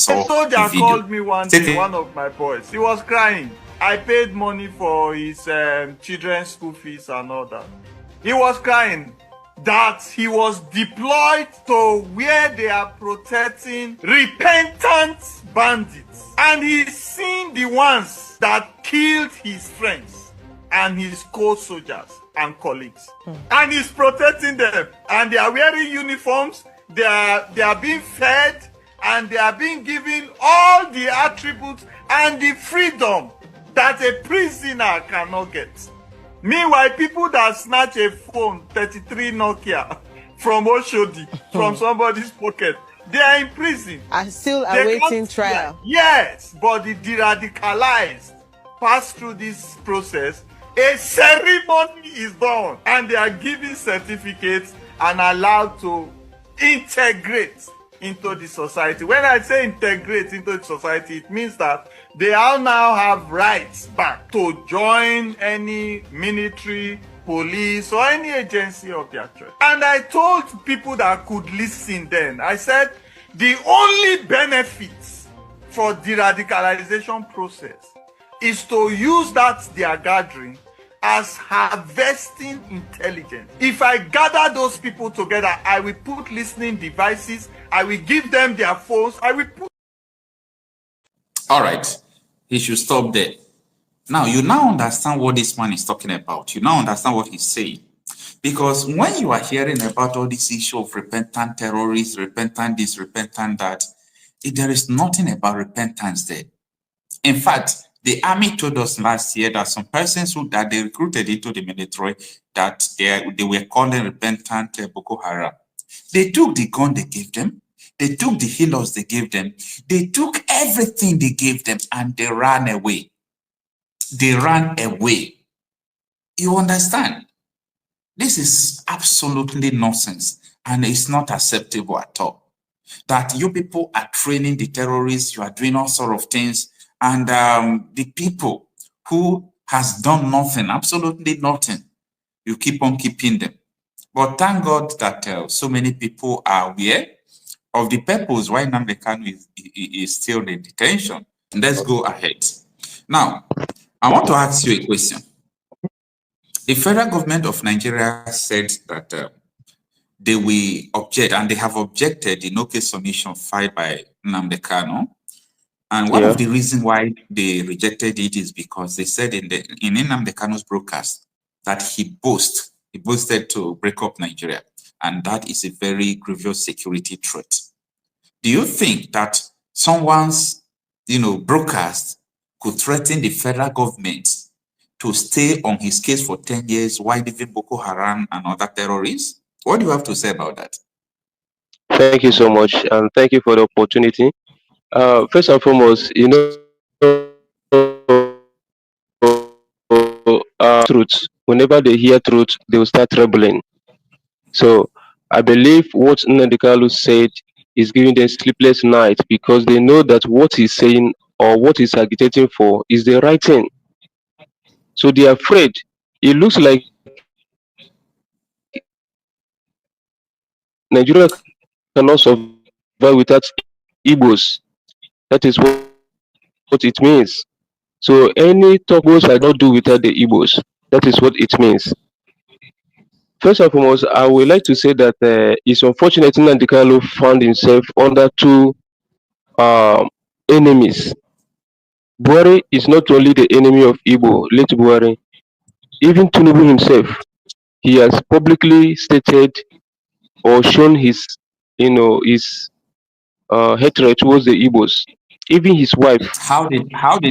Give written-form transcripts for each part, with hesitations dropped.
saw A soldier the video. called me one day, one of my boys. He was crying. I paid money for his children's school fees and all that. He was crying that he was deployed to where they are protecting repentant bandits. And he's seen the ones that killed his friends and his co-soldiers and colleagues. And he's protecting them. And they are wearing uniforms. They are being fed. And they are being given all the attributes and the freedom that a prisoner cannot get. Meanwhile, people that snatch a phone, 33 Nokia, from Oshodi, from somebody's pocket, they are in prison. Are still awaiting trial. Yes, but the de-radicalized pass through this process. A ceremony is done, and they are given certificates and allowed to integrate into the society. When I say integrate into the society, it means that they all now have rights back to join any military, police, or any agency of their choice. And I told people that could listen then, I said, the only benefits for the radicalization process is to use that they are gathering as harvesting intelligence. If I gather those people together, I will put listening devices, I will give them their phones, I will put... All right, he should stop there. Now, you now understand what this man is talking about. You now understand what he's saying. Because when you are hearing about all this issue of repentant terrorists, repentant this, repentant that, there is nothing about repentance there. In fact, the army told us last year that some persons that they recruited into the military, that they were calling repentant Bokoharam. They took the gun they gave them, they took the healers they gave them, they took everything they gave them, and they ran away. They ran away. You understand? This is absolutely nonsense, and it's not acceptable at all. That you people are training the terrorists, you are doing all sorts of things, and the people who has done nothing, absolutely nothing, you keep on keeping them. But thank God that so many people are aware of the purpose why Nnamdi Kanu is still in detention. Let's go ahead. Now, I want to ask you a question. The federal government of Nigeria said that they will object, and they have objected the no-case submission filed by Nnamdi Kanu. And one of the reasons why they rejected it is because they said in Nnamdi Kanu's broadcast that he boasted to break up Nigeria, and that is a very grievous security threat. Do you think that someone's broadcast could threaten the federal government to stay on his case for 10 years while leaving Bokoharam and other terrorists? What do you have to say about that? Thank you so much, and thank you for the opportunity. First and foremost, truth. Whenever they hear truth, they will start trembling. So I believe what Nnamdi Kanu said is giving them sleepless night, because they know that what he's saying or what he's agitating for is the right thing. So they are afraid. It looks like Nigeria cannot survive without Igbos. That is what it means. So any Togos I don't do without the Igbos. That is what it means. First and foremost, I would like to say that it's unfortunate that Nnamdi Kanu found himself under two enemies. Buhari is not only the enemy of Igbo, late Buhari. Even Tinubu himself, he has publicly stated or shown his, his hatred towards the Igbos. Even his wife. How did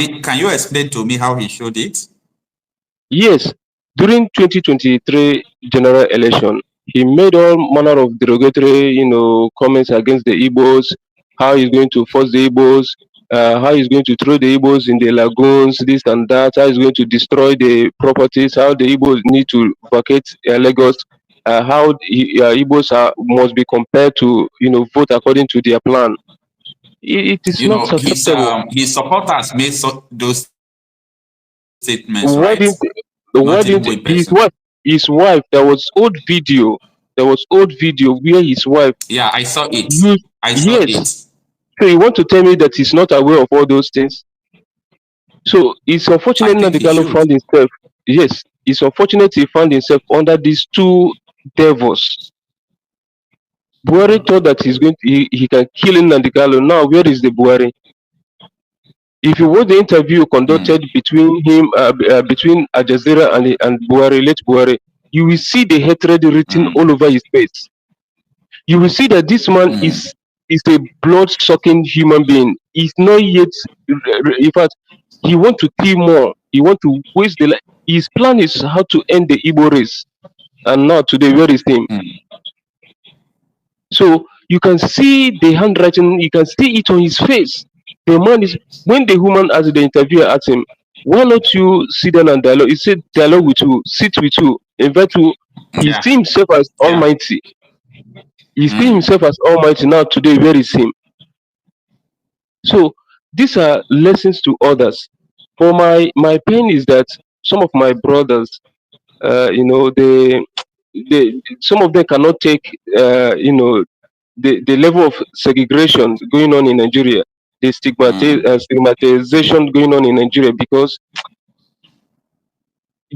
it? Can you explain to me how he showed it? Yes, during 2023 general election, he made all manner of derogatory, comments against the Igbos. How he's going to force the Igbos, how he's going to throw the Igbos in the lagoons, this and that. How he's going to destroy the properties. How the Igbos need to vacate Lagos. How Igbos must be compared to, vote according to their plan. It is not acceptable. His supporters made those statements, why right? Didn't his wife, there was old video where his wife. Yeah, I saw it. I saw it. So you want to tell me that he's not aware of all those things? So it's unfortunate I think Nnamdi he Kanu should. found himself. Yes, it's unfortunate he found himself under these two devils. Buhari thought that he can kill Nnamdi Kanu. Now where is the Buhari? If you watch the interview conducted between him, between Al Jazeera and Buhari, late Buhari, you will see the hatred written all over his face. You will see that this man is a blood-sucking human being. He's not yet, in fact, he want to kill more. He want to waste the life. His plan is how to end the Igbo race. And now today, where is him? So you can see the handwriting, you can see it on his face. The man is, when the woman asked the interviewer asked him, why not you sit down and dialogue? He said, dialogue with you, sit with you, invite you. He see himself as almighty. He see himself as almighty. Now today, where is him? So these are lessons to others. For my pain is that some of my brothers, some of them cannot take, the level of segregation going on in Nigeria, the stigmatization going on in Nigeria, because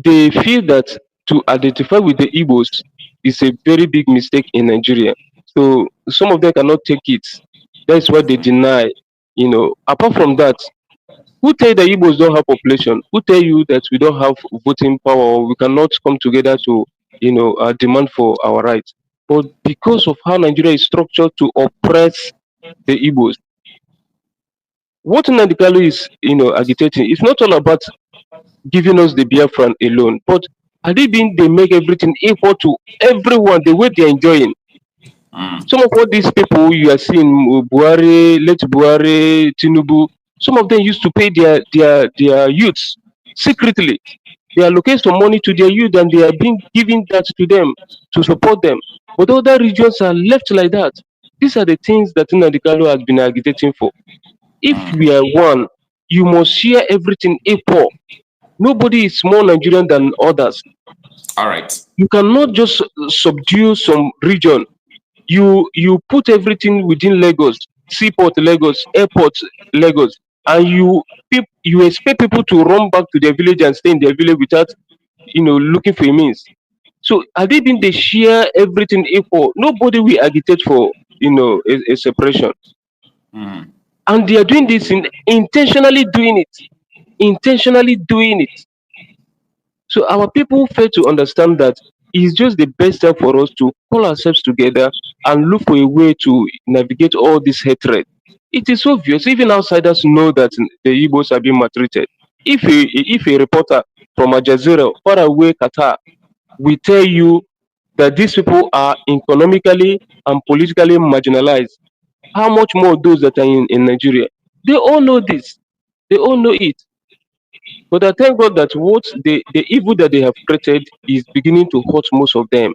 they feel that to identify with the Igbos is a very big mistake in Nigeria. So some of them cannot take it. That's why they deny. Apart from that, who tell you the Igbos don't have population? Who tell you that we don't have voting power or we cannot come together to, demand for our rights? But because of how Nigeria is structured to oppress the Igbos, what Nnamdi Kanu is, agitating, it's not all about giving us the Biafran alone, but they make everything equal to everyone the way they're enjoying. Some of all these people you are seeing, Buhari, late Buhari, Tinubu, some of them used to pay their youths secretly. They allocate some money to their youth and they are being giving that to them to support them. But other regions are left like that. These are the things that Nnamdi Kanu has been agitating for. If we are one, you must share everything equal. Nobody is more Nigerian than others. All right. You cannot just subdue some region. You put everything within Lagos, seaport Lagos, airport Lagos, and you expect people to run back to their village and stay in their village without looking for a means. So they share everything equal. Nobody will agitate for a separation. And they are doing this intentionally doing it. So our people fail to understand that it's just the best time for us to pull ourselves together and look for a way to navigate all this hatred. It is obvious, even outsiders know that the Igbos are being maltreated. If a reporter from Al Jazeera, far away Qatar, will tell you that these people are economically and politically marginalized, how much more those that are in Nigeria? They all know this. They all know it. But I thank God that what the evil that they have created is beginning to hurt most of them.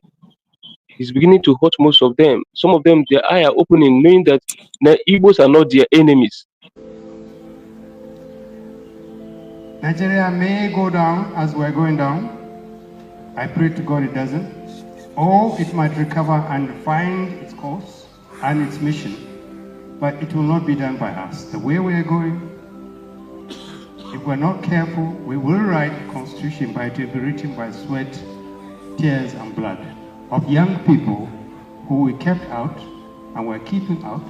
It's beginning to hurt most of them. Some of them, their eye are opening, knowing that the Igbos are not their enemies. Nigeria may go down as we're going down. I pray to God it doesn't. Or it might recover and find its course and its mission. But it will not be done by us. The way we are going, if we're not careful, we will write a constitution, but it will be written by sweat, tears, and blood of young people who we kept out and we're keeping out,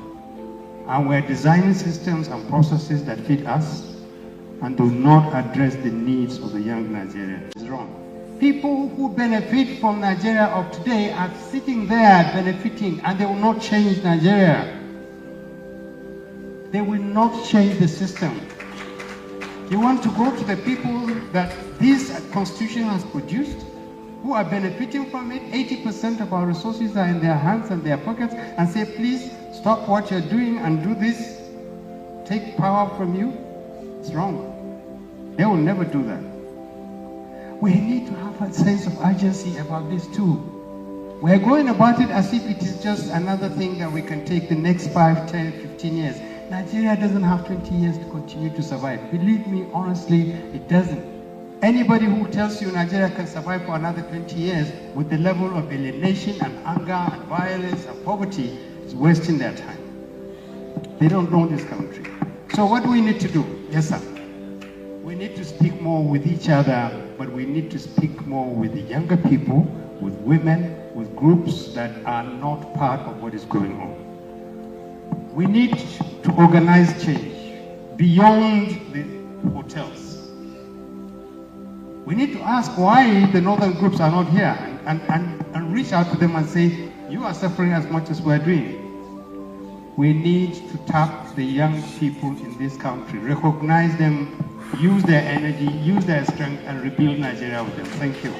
and we're designing systems and processes that fit us and do not address the needs of the young Nigerians. It's wrong. People who benefit from Nigeria of today are sitting there benefiting, and they will not change Nigeria. They will not change the system. You want to go to the people that this constitution has produced, who are benefiting from it, 80% of our resources are in their hands and their pockets, and say, please stop what you're doing and do this, take power from you? It's wrong. They will never do that. We need to have a sense of urgency about this too. We're going about it as if it is just another thing that we can take the next 5, 10, 15 years. Nigeria doesn't have 20 years to continue to survive. Believe me, honestly, it doesn't. Anybody who tells you Nigeria can survive for another 20 years with the level of alienation and anger and violence and poverty is wasting their time. They don't know this country. So what do we need to do? Yes, sir. We need to speak more with each other, but we need to speak more with the younger people, with women, with groups that are not part of what is going on. We need to organize change beyond the hotels. We need to ask why the northern groups are not here and reach out to them and say, you are suffering as much as we're doing. We need to tap the young people in this country, recognize them, use their energy, use their strength, and rebuild Nigeria with them. Thank you.